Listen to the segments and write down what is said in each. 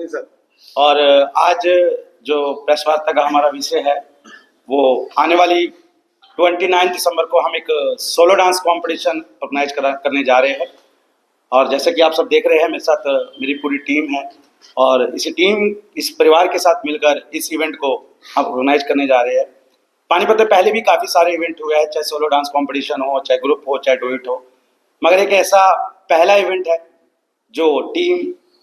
जी sir. और आज जो प्रेस वार्ता का हमारा विषय है वो आने वाली 29 दिसंबर को हम एक सोलो डांस कंपटीशन ऑर्गेनाइज करने जा रहे हैं। और जैसे कि आप सब देख रहे हैं, मेरे साथ मेरी पूरी टीम है और इस परिवार के साथ मिलकर इस इवेंट को हम ऑर्गेनाइज करने जा रहे हैं। पानीपत में पहले भी काफ़ी सारे इवेंट हुए हैं, चाहे सोलो डांस कंपटीशन हो, चाहे ग्रुप हो, चाहे डुएट हो, मगर एक ऐसा पहला इवेंट है जो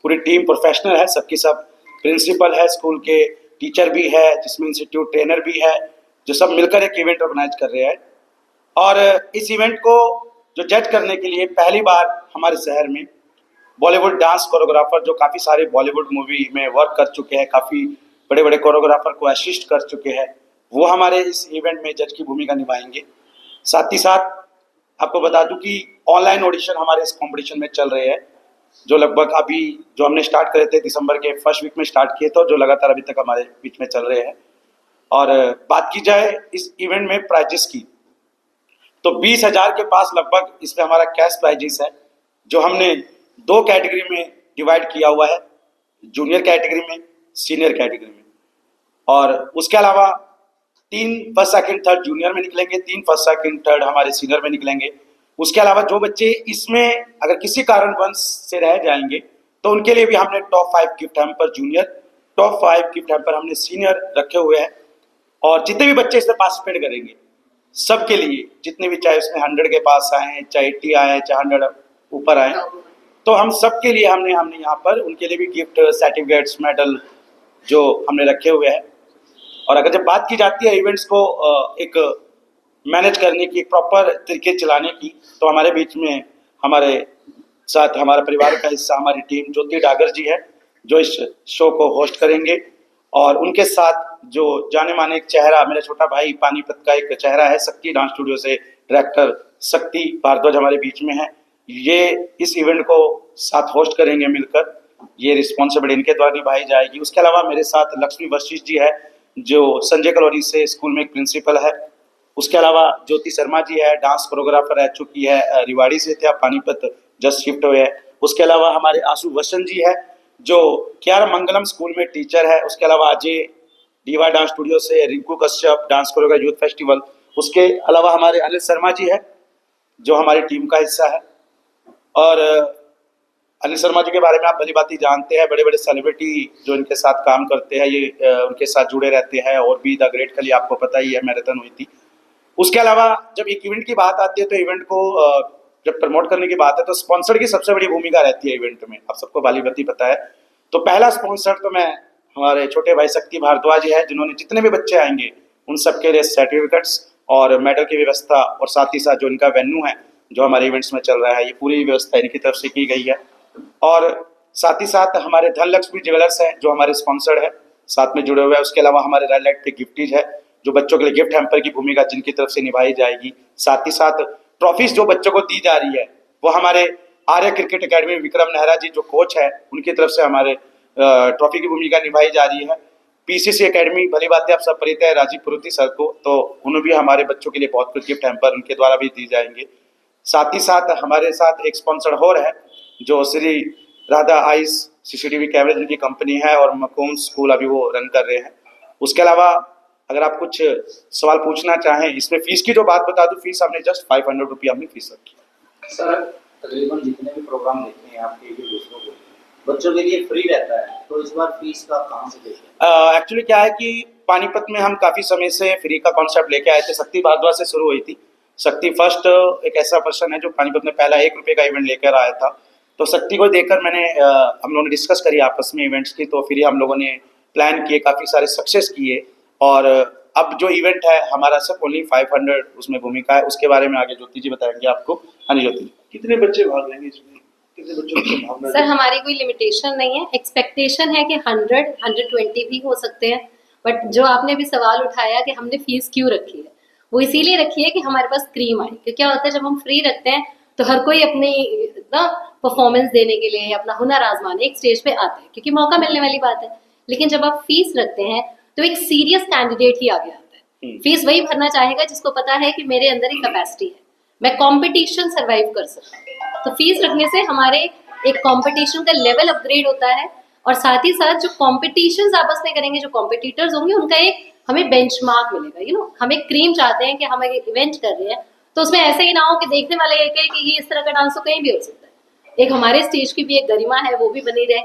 पूरी टीम प्रोफेशनल है, सबकी सब प्रिंसिपल है, स्कूल के टीचर भी है, जिसमें इंस्टीट्यूट ट्रेनर भी है, जो सब मिलकर एक इवेंट ऑर्गेनाइज कर रहे हैं। और इस इवेंट को जो जज करने के लिए पहली बार हमारे शहर में बॉलीवुड डांस कोरियोग्राफर, जो काफ़ी सारे बॉलीवुड मूवी में वर्क कर चुके हैं, काफ़ी बड़े बड़े कोरियोग्राफर को असिस्ट कर चुके हैं, वो हमारे इस इवेंट में जज की भूमिका निभाएंगे। साथ ही साथ आपको बता दूं कि ऑनलाइन ऑडिशन हमारे इस कॉम्पिटिशन में चल रहे हैं, जो लगभग अभी जो हमने स्टार्ट करे थे दिसंबर के फर्स्ट वीक में स्टार्ट किए थे, जो लगातार अभी तक हमारे बीच में चल रहे हैं। और बात की जाए इस इवेंट में प्राइजेस की, तो 20,000 के पास लगभग इसमें हमारा कैश प्राइजेस है, जो हमने 2 कैटेगरी में डिवाइड किया हुआ है, जूनियर कैटेगरी में, सीनियर कैटेगरी में। और उसके अलावा 3 फर्स्ट सेकंड थर्ड जूनियर में निकलेंगे, 3 फर्स्ट सेकंड थर्ड हमारे सीनियर में निकलेंगे। उसके अलावा जो बच्चे इसमें अगर किसी कारणवश से रह जाएंगे तो उनके लिए भी हमने top 5 gift hamper junior, top 5 gift hamper हमने सीनियर रखे हुए हैं। और जितने भी बच्चे इसमें पार्टिसिपेट करेंगे सबके लिए, जितने भी, चाहे उसमें 100 के पास आए, चाहे 80 आए, चाहे 100 ऊपर आए, तो हम सबके लिए हमने यहाँ पर उनके लिए भी गिफ्ट सर्टिफिकेट्स, मेडल जो हमने रखे हुए हैं। और अगर जब बात की जाती है इवेंट्स को एक मैनेज करने की, प्रॉपर तरीके चलाने की, तो हमारे बीच में हमारे साथ हमारे परिवार का हिस्सा हमारी टीम ज्योति डागर जी है, जो इस शो को होस्ट करेंगे। और उनके साथ जो जाने माने एक चेहरा, मेरा छोटा भाई पानीपत का एक चेहरा है, शक्ति डांस स्टूडियो से डायरेक्टर शक्ति भारद्वाज हमारे बीच में है। ये इस इवेंट को साथ होस्ट करेंगे मिलकर, ये रिस्पॉन्सिबिलिटी इनके द्वारा निभाई जाएगी। उसके अलावा मेरे साथ लक्ष्मी वशिष्ठ जी है, जो संजय कॉलोनी से स्कूल में एक प्रिंसिपल है। उसके अलावा ज्योति शर्मा जी है, डांस कोरियोग्राफर रह चुकी है, रिवाड़ी से थे, आप पानीपत जस्ट शिफ्ट हुए हैं। उसके अलावा हमारे आशु वसन जी है, जो क्यार मंगलम स्कूल में टीचर है। उसके अलावा अजय डीवा डांस स्टूडियो से, Rinku Kashyap dance choreographer youth festival. उसके अलावा हमारे अनिल शर्मा जी है, जो हमारी टीम का हिस्सा है। और अनिल शर्मा जी के बारे में आप भली बात ही जानते हैं, बड़े बड़े सेलिब्रिटी जो इनके साथ काम करते हैं, ये उनके साथ जुड़े रहते हैं। और भी द ग्रेट खली आपको पता ही है, मैराथन हुई थी। उसके अलावा जब एक इवेंट की बात आती है तो इवेंट को जब प्रमोट करने की बात है तो स्पॉन्सर की सबसे बड़ी भूमिका रहती है इवेंट में, आप सबको भली बात ही पता है। तो पहला स्पॉन्सर तो मैं हमारे छोटे भाई शक्ति भारद्वाज है, जिन्होंने जितने भी बच्चे आएंगे उन सबके लिए सर्टिफिकेट्स और मेडल की व्यवस्था, और साथ ही साथ जो इनका वेन्यू है जो हमारे इवेंट्स में चल रहा है, ये पूरी व्यवस्था इनकी तरफ से की गई है। और साथ ही साथ हमारे धनलक्ष्मी ज्वेलर्स हैं, जो हमारे स्पॉन्सर्ड है, साथ में जुड़े हुए हैं। उसके अलावा हमारे रेड लाइट पे गिफ्टीज है, जो बच्चों के लिए गिफ्ट हैम्पर की भूमिका जिनकी तरफ से निभाई जाएगी। साथ ही साथ ट्रॉफीज जो बच्चों को दी जा रही है वो हमारे आर्य क्रिकेट एकेडमी विक्रम नेहरा जी जो कोच है, उनकी तरफ से हमारे ट्रॉफी की भूमिका निभाई जा रही है। पीसीसी एकेडमी, भली बात है आप सब परिचय है राजीव पुरुति सर को, तो उन्हें भी हमारे बच्चों के लिए बहुत कुछ गिफ्ट हैम्पर उनके द्वारा भी दी जाएंगे। साथ ही साथ हमारे साथ एक स्पॉन्सर और है, जो श्री राधा आइस सीसीटीवी कैमरे जिनकी कंपनी है, और मकूम स्कूल अभी वो रन कर रहे हैं। उसके अलावा अगर आप कुछ सवाल पूछना चाहें, इसमें फीस की जो बात बता दूं, फीस हमने जस्ट 500 रुपये हमने फीस रखी। सर तकरीबन जितने भी प्रोग्राम देखते हैं आपके भी दूसरों को, बच्चों के लिए फ्री रहता है, तो इस बार फीस का कहाँ से देखते हैं? एक्चुअली क्या है कि पानीपत में हम काफ़ी समय से फ्री का कॉन्सेप्ट लेके आए थे, शक्ति भारद्वाज से शुरू हुई थी। शक्ति फर्स्ट एक ऐसा पर्सन है जो पानीपत में पहला 1 रुपये का इवेंट लेकर आया था। तो शक्ति को देखकर हम लोगों ने डिस्कस करी आपस में इवेंट्स की, तो फिर हम लोगों ने प्लान किए, काफ़ी सारे सक्सेस किए। और अब जो इवेंट है हमारा सिर्फ ओनली 500 उसमें भूमिका है। उसके बारे में आगे ज्योति जी बताएंगे आपको। हाँ जी ज्योति, कितने बच्चे भाग लेंगे इसमें, कितने बच्चों को भागना? सर हमारी कोई लिमिटेशन नहीं है, एक्सपेक्टेशन है कि 100, 120 भी हो सकते हैं। बट जो आपने भी सवाल उठाया कि हमने फीस क्यों रखी है, वो इसीलिए रखी है कि हमारे पास क्रीम आए। क्योंकि क्या होता है, जब हम फ्री रखते हैं तो हर कोई अपनी ना परफॉर्मेंस देने के लिए, अपना हुनर आजमाने एक स्टेज पे आते हैं, क्योंकि मौका मिलने वाली बात है। लेकिन जब आप फीस रखते हैं तो एक सीरियस कैंडिडेट ही आगे आता है। फीस वही भरना चाहेगा जिसको पता है कि मेरे अंदर एक कैपेसिटी है, मैं कंपटीशन सरवाइव कर सकता हूँ। तो फीस रखने से हमारे एक कंपटीशन का लेवल अपग्रेड होता है और साथ ही साथ जो कॉम्पिटिशन्स आपस में करेंगे, जो कॉम्पिटिटर्स होंगे, उनका एक हमें बेंचमार्क मिलेगा। हम एक क्रीम चाहते हैं कि हम एक इवेंट कर रहे हैं तो उसमें ऐसे ही ना हो कि देखने वाले ये कहे कि ये इस तरह का डांस तो कहीं भी हो सकता है। एक हमारे स्टेज की भी एक गरिमा है, वो भी बनी रहे।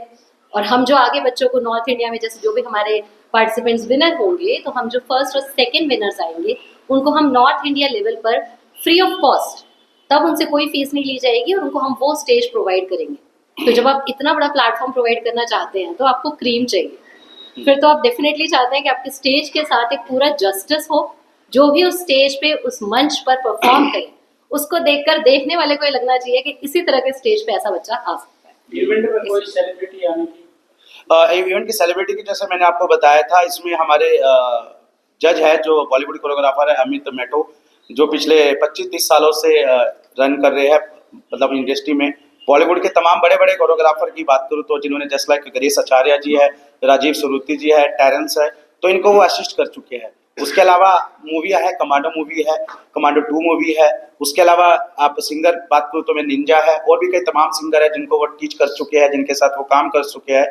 और हम जो आगे बच्चों को नॉर्थ इंडिया में जैसे जो भी हमारे पार्टिसिपेंट्स विनर होंगे, तो हम जो फर्स्ट और सेकंड विनर्स आएंगे उनको हम नॉर्थ इंडिया लेवल पर फ्री ऑफ कॉस्ट, तब उनसे कोई फीस नहीं ली जाएगी और उनको हम वो स्टेज प्रोवाइड करेंगे। तो जब आप इतना बड़ा प्लेटफॉर्म प्रोवाइड करना चाहते हैं तो आपको क्रीम चाहिए। फिर तो आप डेफिनेटली चाहते हैं कि आपके स्टेज के साथ एक पूरा जस्टिस हो, जो भी उस स्टेज पे उस मंच पर परफॉर्म करे उसको देखकर देखने वाले को ये लगना चाहिए कि इसी तरह के स्टेज पे ऐसा बच्चा आ सकता है। इवेंट में कोई सेलिब्रिटी आने की इवेंट की सेलिब्रिटी की जैसे मैंने आपको बताया था, इसमें हमारे जज है जो बॉलीवुड कोरियोग्राफर है अमित मेटो, जो पिछले 25-30 सालों से रन कर रहे हैं मतलब इंडस्ट्री में। बॉलीवुड के तमाम बड़े बड़े कोरियोग्राफर की बात करूँ तो जिन्होंने जस्ट लाइक गिरीश आचार्य जी है, राजीव सुरुति जी है, टेरेंस है, तो इनको वो असिस्ट कर चुके हैं। उसके अलावा मूवी है, कमांडो मूवी है, कमांडो 2 मूवी है। उसके अलावा आप सिंगर बात करूँ तो मैं निंजा है, और भी कई तमाम सिंगर है जिनको वो टीच कर चुके हैं, जिनके साथ वो काम कर चुके हैं।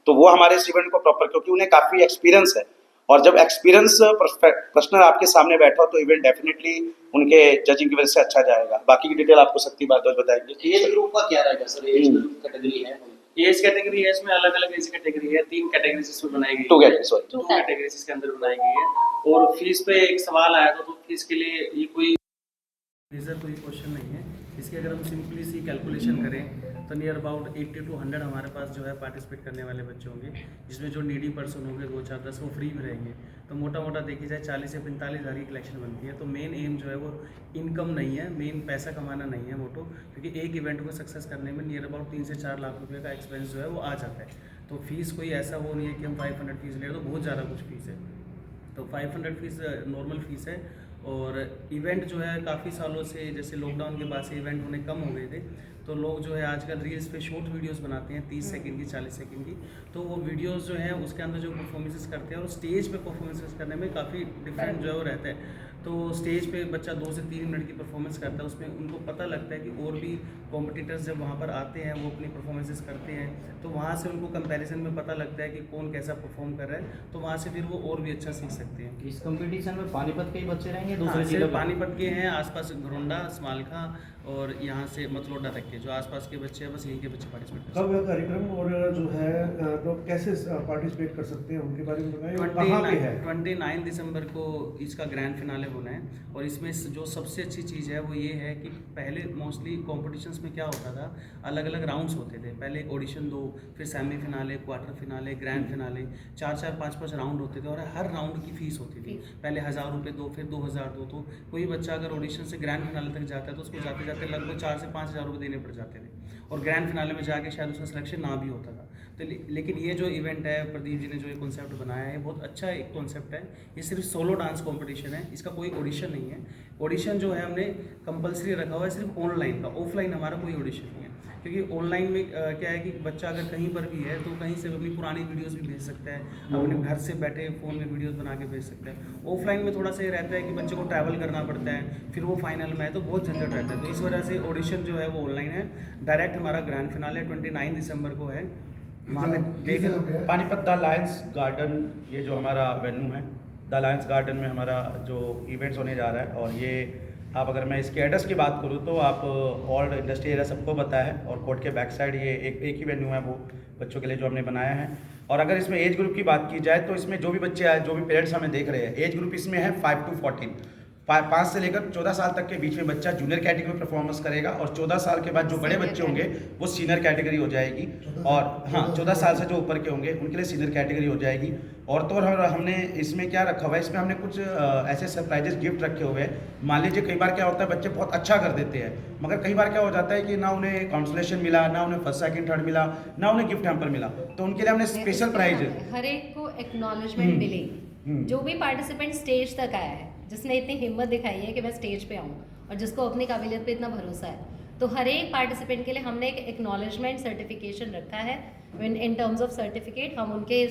तो वो हमारे इस इवेंट को प्रॉपर, क्योंकि उन्हें काफ़ी एक्सपीरियंस है, और जब एक्सपीरियंस पर्सनल आपके सामने बैठा हो तो इवेंट डेफिनेटली उनके जजिंग की वजह से अच्छा जाएगा। बाकी की डिटेल आपको शक्ति भारद्वाज बताएंगे। एज ग्रुप का क्या रहेगा सर? एज ग्रुप कैटेगरी है कोई? एज कैटेगरी है, इसमें अलग अलग एज कैटेगरी है, 3 कैटेगरीज इसमें बनाई गई है। 2 कैटेगरीज इसके अंदर बनाई गई है। और फीस पे एक सवाल आया था, तो फीस के लिए ये कोई मेजर कोई क्वेश्चन नहीं है। इसकी अगर हम सिंपली सी कैलकुलेशन करें तो नियर अबाउट 80 to 100 हमारे पास जो है पार्टिसिपेट करने वाले बच्चे होंगे, जिसमें जो नीडी पर्सन होंगे 2, 4, 10 वो फ्री में रहेंगे। तो मोटा मोटा देखी जाए 40 से 45 हज़ार की कलेक्शन बनती है। तो मेन एम जो है वो इनकम नहीं है, मेन पैसा कमाना नहीं है मोटो, क्योंकि एक इवेंट को सक्सेस करने में नियर अबाउट 3 से 4 लाख रुपये का एक्सपेंस जो है वो आ जाता है। तो फीस कोई ऐसा वो नहीं है कि हम 500 फीस ले रहे तो बहुत ज़्यादा कुछ फीस है। तो 500 फीस नॉर्मल फीस है। और इवेंट जो है काफ़ी सालों से, जैसे लॉकडाउन के बाद से इवेंट होने कम हो गए थे, तो लोग जो है आजकल रील्स पे शॉर्ट वीडियोस बनाते हैं 30 सेकंड की, 40 सेकंड की। तो वो वीडियोस जो हैं उसके अंदर जो परफॉर्मेंसेस करते हैं और स्टेज पे परफॉर्मेंसेस करने में काफ़ी डिफरेंट जो है वो रहता है। तो स्टेज पे बच्चा 2 से 3 मिनट की परफॉर्मेंस करता है, उसमें उनको पता लगता है कि और भी कॉम्पिटिटर्स जब वहाँ पर आते हैं वो अपनी परफॉर्मेंसेस करते हैं, तो वहाँ से उनको कंपैरिजन में पता लगता है कि कौन कैसा परफॉर्म कर रहा है, तो वहाँ से फिर वो और भी अच्छा सीख सकते हैं। इस कंपटीशन में पानीपत के ही बच्चे रहेंगे? हाँ, दूसरे सिर्फ जिले पानीपत के हैं, आसपास घरोंडा, स्मालखा और यहाँ से मतलोडा तक के जो आसपास के बच्चे हैं, बस यहीं के बच्चे पार्टिसिपेट कर सकते कब है कार्यक्रम और जो है लोग कैसे पार्टिसिपेट कर सकते हैं उनके बारे में बताइए, और कहाँ पे है? 29 दिसंबर को इसका ग्रैंड फिनाले होना है। और इसमें जो सबसे अच्छी चीज़ है वो ये है कि पहले मोस्टली कॉम्पिटिशन्स में क्या होता था, अलग अलग राउंड्स होते थे। पहले ऑडिशन 2, फिर semi finale, quarter finale, grand finale, 4-4, 5-5 round होते थे और हर राउंड की फ़ीस होती थी। पहले 1000 रुपये दो, फिर 2000 दो। तो कोई बच्चा अगर ऑडिशन से ग्रैंड फिनाले तक जाता है तो उसको जाते जाते लगभग 4 से 5 हज़ार रुपये देने पड़ जाते थे, और ग्रैंड फिनाले में जाके शायद उसका सिलेक्शन ना भी होता था। तो लेकिन ये जो इवेंट है, प्रदीप जी ने जो ये कॉन्सेप्ट बनाया है, बहुत अच्छा एक कॉन्सेप्ट है। ये सिर्फ सोलो डांस कॉम्पिटिशन है, इसका कोई ऑडिशन नहीं है। ऑडिशन जो है हमने कंपलसरी रखा हुआ है सिर्फ ऑनलाइन का, ऑफलाइन हमारा कोई ऑडिशन नहीं है। क्योंकि ऑनलाइन में क्या है कि बच्चा अगर कहीं पर भी है तो कहीं से अपनी पुरानी वीडियोस भी भेज सकता है, अपने घर से बैठे फ़ोन में वीडियोस बना के भेज सकता है। ऑफलाइन में थोड़ा सा ये रहता है कि बच्चे को ट्रैवल करना पड़ता है, फिर वो फाइनल में है तो बहुत झंझट रहता है। तो इस वजह से ऑडिशन जो है वो ऑनलाइन है। डायरेक्ट हमारा ग्रैंड फिनाले 29 दिसंबर को है। वहाँ पे पानीपत द लायंस गार्डन, ये जो हमारा वेन्यू है, द लायंस गार्डन में हमारा जो इवेंट्स होने जा रहा है। और ये आप अगर मैं इसके एड्रेस की बात करूँ तो आप ओल्ड इंडस्ट्री एरिया सबको पता है, और कोर्ट के बैक साइड ये एक ही वेन्यू है वो बच्चों के लिए जो हमने बनाया है। और अगर इसमें एज ग्रुप की बात की जाए तो इसमें जो भी बच्चे आए, जो भी पेरेंट्स हमें देख रहे हैं, एज ग्रुप इसमें है 5 to 14, 5 से लेकर 14 साल तक के बीच में बच्चा जूनियर कैटेगरी में परफॉर्मेंस करेगा, और 14 साल के बाद जो बड़े बच्चे होंगे वो सीनियर कैटेगरी हो जाएगी। और हाँ, 14 साल से जो ऊपर के होंगे उनके लिए सीनियर कैटेगरी हो जाएगी। और तो हमने इसमें क्या रखा हुआ है, इसमें हमने कुछ ऐसे सरप्राइजेस गिफ्ट रखे हुए हैं। मान लीजिए कई बार क्या होता है, बच्चे बहुत अच्छा कर देते हैं, मगर कई बार क्या हो जाता है कि ना उन्हें कांसोलेशन मिला, ना उन्हें फर्स्ट सेकंड थर्ड मिला, ना उन्हें गिफ्ट हैम्पर मिला, तो उनके लिए हमने स्पेशल प्राइज हर एक को एक्नॉलेजमेंट मिलेगी। जो भी पार्टिसिपेंट स्टेज तक आया है, जिसने इतनी हिम्मत दिखाई है कि मैं स्टेज पे आऊँ, और जिसको अपनी काबिलियत पे इतना भरोसा है, तो हर एक पार्टिसिपेंट के लिए हमने एक एक्नॉलेजमेंट सर्टिफिकेशन रखा है। इन टर्म्स ऑफ सर्टिफिकेट हम उनके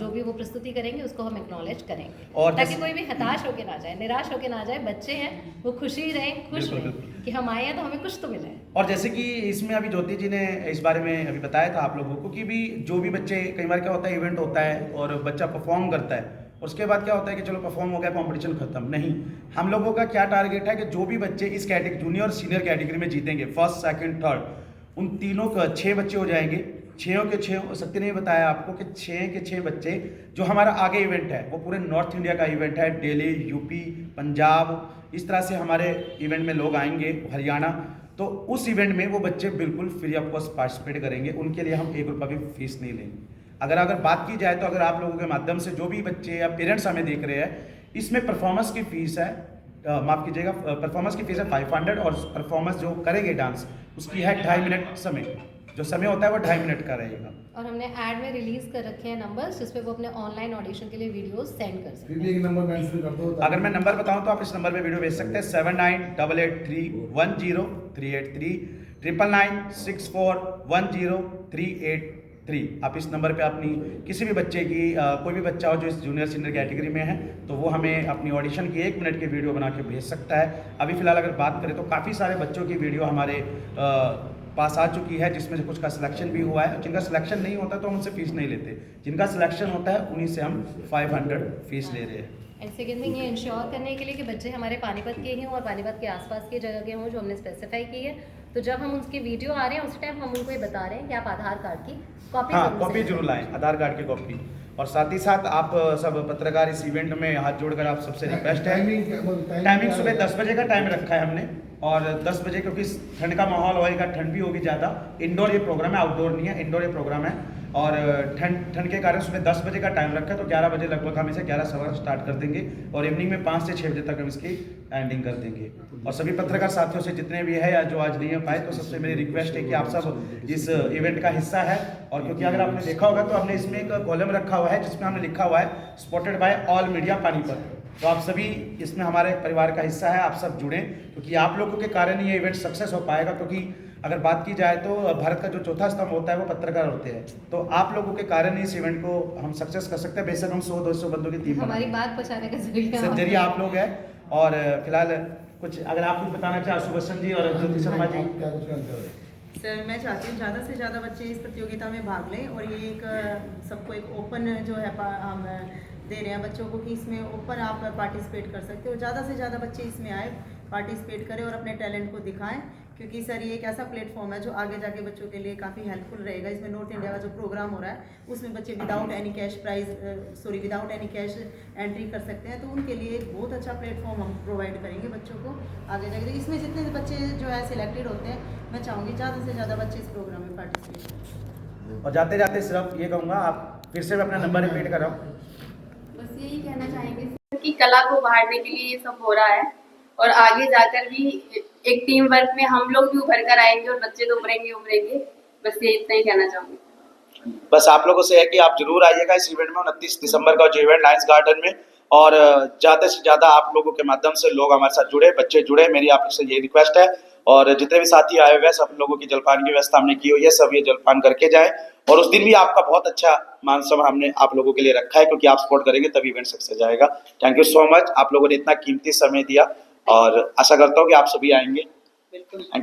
जो भी वो प्रस्तुति करेंगे उसको हम एक्नॉलेज करेंगे, और ताकि कोई भी हताश होके ना जाए, निराश होके ना जाए। बच्चे हैं वो खुशी रहें, खुश बिल्कुल, रहें कि हम आए हैं तो हमें कुछ तो मिला है। और जैसे कि इसमें अभी ज्योति जी ने इस बारे में अभी बताया था आप लोगों को कि भी जो भी बच्चे, कई बार क्या होता है इवेंट होता है और बच्चा परफॉर्म करता है, उसके बाद क्या होता है कि चलो परफॉर्म हो गया, कंपटीशन खत्म। नहीं, हम लोगों का क्या टारगेट है कि जो भी बच्चे इस कैटेगरी जूनियर और सीनियर कैटेगरी में जीतेंगे, फर्स्ट सेकंड थर्ड, उन तीनों का 6 बच्चे हो जाएंगे। 6 के 6, सत्य ने बताया आपको कि 6 के 6 बच्चे, जो हमारा आगे इवेंट है वो पूरे नॉर्थ इंडिया का इवेंट है, दिल्ली, यूपी, पंजाब, इस तरह से हमारे इवेंट में लोग आएंगे, हरियाणा। तो उस इवेंट में वो बच्चे बिल्कुल फ्री ऑफ कॉस्ट पार्टिसिपेट करेंगे, उनके लिए हम 1 रुपया भी फीस नहीं लेंगे। अगर बात की जाए तो अगर आप लोगों के माध्यम से जो भी बच्चे या पेरेंट्स हमें देख रहे हैं, इसमें परफॉर्मेंस की फ़ीस है, माफ़ कीजिएगा, परफॉर्मेंस की फ़ीस है 500, और परफॉर्मेंस जो करेंगे डांस उसकी है 2.5 मिनट समय, जो समय होता है वो 2.5 मिनट का रहेगा। और हमने ऐड में रिलीज कर रखे हैं नंबर्स, जिस पे वो अपने ऑनलाइन ऑडिशन के लिए वीडियोस सेंड कर सकते हैं। एक नंबर मेंशन कर दो। अगर मैं नंबर बताऊं तो आप इस नंबर पे वीडियो भेज सकते हैं 7988310383 99641038 आप इस नंबर पे अपनी किसी भी बच्चे की कोई भी बच्चा हो जो इस जूनियर सीनियर कैटेगरी में है, तो वो हमें अपनी ऑडिशन की 1 मिनट की वीडियो बना के भेज सकता है। अभी फ़िलहाल अगर बात करें तो काफ़ी सारे बच्चों की वीडियो हमारे पास आ चुकी है, जिसमें से कुछ का सिलेक्शन भी हुआ है। जिनका सिलेक्शन नहीं होता तो हम उनसे फ़ीस नहीं लेते, जिनका सिलेक्शन होता है उन्हीं से हम 500 फ़ीस ले रहे हैं। एंड सेकेंड थिंग, ये इंश्योर करने के लिए कि बच्चे हमारे पानीपत के ही हों और पानीपत के आसपास की जगह के हों, जो हमने स्पेसिफाई की है। तो जब हम उसकी वीडियो आ रहे हैं उस टाइम हम उनको ये बता रहे हैं कि आप आधार कार्ड की कॉपी कॉपी जरूर लाएं, आधार कार्ड की कॉपी। और साथ ही साथ आप सब पत्रकार इस इवेंट में हाथ जोड़कर आप सबसे रिक्वेस्ट है, टाइमिंग सुबह 10 बजे का टाइम रखा है हमने, और 10 बजे क्योंकि ठंड का माहौल होएगा, ठंड भी होगी ज़्यादा। इंडोर ये प्रोग्राम है, आउटडोर नहीं है, इंडोर ये प्रोग्राम है। और ठंड के कारण सुबह 10 बजे का टाइम रखा है, तो 11 बजे लगभग हम इसे 11 सवा स्टार्ट कर देंगे और इवनिंग में 5 से 6 बजे तक हम इसकी एंडिंग कर देंगे। और सभी पत्रकार साथियों से जितने भी है या जो आज नहीं आ पाए, तो सबसे मेरी रिक्वेस्ट है कि आप सब इस इवेंट का हिस्सा है। और क्योंकि अगर आपने देखा होगा तो हमने इसमें एक कॉलम रखा हुआ है जिसमें हमने लिखा हुआ है spotted by all media Panipat. तो आप सभी इसमें हमारे परिवार का हिस्सा है, आप सब जुड़ें, क्योंकि आप लोगों के कारण ये इवेंट सक्सेस हो पाएगा। क्योंकि अगर बात की जाए तो भारत का जो चौथा स्तंभ होता है वो पत्रकार होते हैं, तो आप लोगों के कारण ही इस इवेंट को हम सक्सेस कर सकते हैं। बेशक हम 100-200 बंदों की टीम, हमारी बात पहुंचाने का जरिए आप लोग हैं। और फिलहाल कुछ अगर आप कुछ बताना चाहें सुबसन जी और ज्योति शर्मा जी। सर, मैं चाहती हूँ ज़्यादा से ज़्यादा बच्चे इस प्रतियोगिता में भाग लें, और ये एक सबको एक ओपन जो है हम दे रहे हैं बच्चों को कि इसमें ओपन आप पार्टिसिपेट कर सकते हो। ज़्यादा से ज़्यादा बच्चे इसमें आए, पार्टिसिपेट करें और अपने टैलेंट को दिखाएं, क्योंकि सर ये एक ऐसा प्लेटफॉर्म है जो आगे जाके बच्चों के लिए काफ़ी हेल्पफुल रहेगा। इसमें नॉर्थ इंडिया का जो प्रोग्राम हो रहा है उसमें बच्चे विदाउट एनी कैश एंट्री कर सकते हैं, तो उनके लिए एक बहुत अच्छा प्लेटफॉर्म हम प्रोवाइड करेंगे बच्चों को आगे जाके। इसमें जितने बच्चे जो है सिलेक्टेड होते हैं, मैं चाहूँगी ज़्यादा से ज़्यादा बच्चे इस प्रोग्राम में पार्टिसिपेट करें। और जाते जाते सिर्फ ये कहूँगा, आप फिर से अपना नंबर रिपीट कराओ। बस यही कहना चाहेंगे कि कला को उभारने के लिए ये सब हो रहा है, और आगे जाकर भी एक टीम वर्क में हम लोग भी उभर कर आएंगे और बच्चे तो उभरेंगे। बस ये इतना ही कहना चाहूँगी। बस आप लोगों से है कि आप जरूर आइएगा इस इवेंट में 29 दिसंबर का जो इवेंट लायंस गार्डन में, और ज़्यादा से ज़्यादा आप लोगों के माध्यम से लोग हमारे साथ जुड़े, बच्चे जुड़े, मेरी आपसे ये रिक्वेस्ट है। और जितने भी साथी आए हुए हैं सब लोगों की जलपान की व्यवस्था हमने की हुई है, सब ये जलपान करके जाएं। और उस दिन भी आपका बहुत अच्छा मान सम्मान हमने आप लोगों के लिए रखा है, क्योंकि आप सपोर्ट करेंगे तभी इवेंट सक्सेस जाएगा। थैंक यू सो मच, आप लोगों ने इतना कीमती समय दिया, और आशा करता हूँ कि आप सभी आएंगे। बिल्कुल।